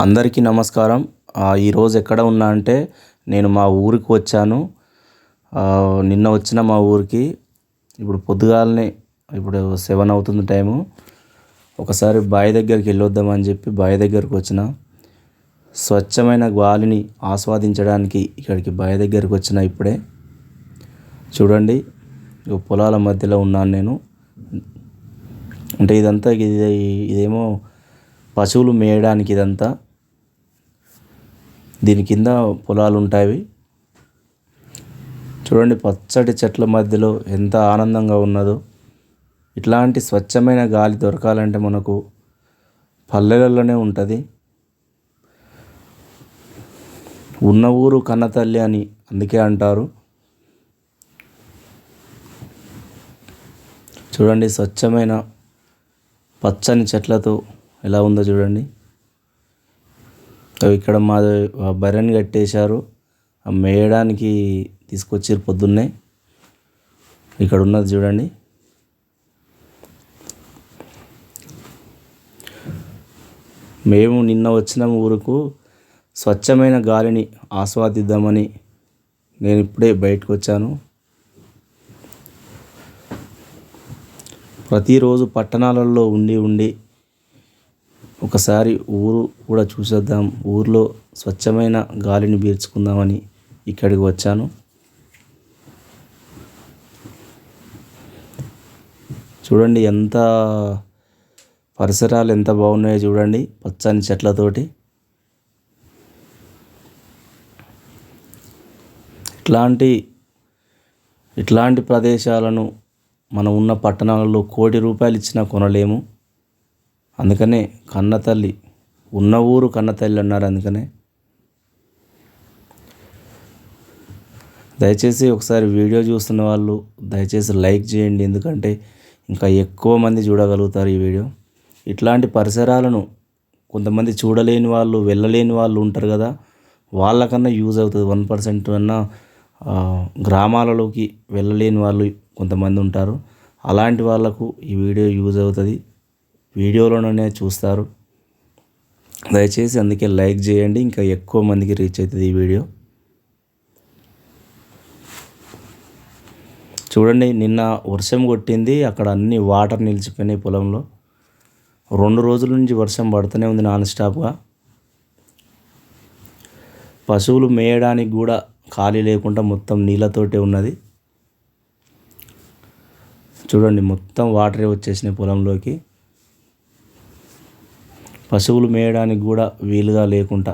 అందరికీ నమస్కారం. ఈరోజు ఎక్కడ ఉన్నా అంటే నేను మా ఊరికి వచ్చాను. నిన్న వచ్చిన మా ఊరికి. ఇప్పుడు పొద్దుగాలనే ఇప్పుడు 7 అవుతుంది టైము. ఒకసారి బావి దగ్గరికి వెళ్ళొద్దామని చెప్పి బావి దగ్గరికి వచ్చిన. స్వచ్ఛమైన గాలిని ఆస్వాదించడానికి ఇక్కడికి బావి దగ్గరికి వచ్చిన ఇప్పుడే. చూడండి, పొలాల మధ్యలో ఉన్నాను నేను. అంటే ఇదంతా ఇదేమో పశువులు మేయడానికి ఇదంతా. దీని కింద పొలాలు ఉంటాయి. చూడండి, పచ్చటి చెట్ల మధ్యలో ఎంత ఆనందంగా ఉన్నదో. ఇట్లాంటి స్వచ్ఛమైన గాలి దొరకాలంటే మనకు పల్లెలలోనే ఉంటుంది. ఉన్న ఊరు కన్నతల్లి అని అందుకే అంటారు. చూడండి, స్వచ్ఛమైన పచ్చని చెట్లతో ఎలా ఉందో చూడండి. ఇక్కడ మా బర్రెని కట్టేశారు, మేయడానికి తీసుకొచ్చారు పొద్దున్నే. ఇక్కడ ఉన్నది చూడండి. మేము నిన్న వచ్చిన ఊరుకు స్వచ్ఛమైన గాలిని ఆస్వాదిద్దామని నేను ఇప్పుడే బయటకు వచ్చాను. ప్రతిరోజు పట్టణాలలో ఉండి ఒకసారి ఊరు కూడా చూసేద్దాం, ఊర్లో స్వచ్ఛమైన గాలిని పీల్చుకుందామని ఇక్కడికి వచ్చాను. చూడండి, పరిసరాలు ఎంత బాగున్నాయో చూడండి, పచ్చని చెట్లతోటి. ఇట్లాంటి ప్రదేశాలను మనం ఉన్న పట్టణాలలో ₹1,00,00,000 ఇచ్చినా కొనలేము. అందుకనే కన్నతల్లి, ఉన్న ఊరు కన్నతల్లి అన్నారు. అందుకనే దయచేసి ఒకసారి వీడియో చూస్తున్న వాళ్ళు దయచేసి లైక్ చేయండి, ఎందుకంటే ఇంకా ఎక్కువ మంది చూడగలుగుతారు ఈ వీడియో. ఇట్లాంటి పరిసరాలను కొంతమంది చూడలేని వాళ్ళు, వెళ్ళలేని వాళ్ళు ఉంటారు కదా, వాళ్ళకన్నా యూజ్ అవుతుంది. 1% అన్నా గ్రామాలలోకి వెళ్ళలేని వాళ్ళు కొంతమంది ఉంటారు. అలాంటి వాళ్ళకు ఈ వీడియో యూజ్ అవుతుంది, వీడియోలోనే చూస్తారు. దయచేసి అందుకే లైక్ చేయండి, ఇంకా ఎక్కువ మందికి రీచ్ అవుతుంది ఈ వీడియో. చూడండి, నిన్న వర్షం కొట్టింది, అక్కడ అన్ని వాటర్ నిలిచిపోయినాయి పొలంలో. 2 రోజుల నుంచి వర్షం పడుతూనే ఉంది నాన్ స్టాప్గా. పశువులు మేయడానికి కూడా ఖాళీ లేకుండా మొత్తం నీళ్ళతోటే ఉన్నది. చూడండి, మొత్తం వాటరే వచ్చేసినాయి పొలంలోకి. పశువులు మేయడానికి కూడా వీలుగా లేకుండా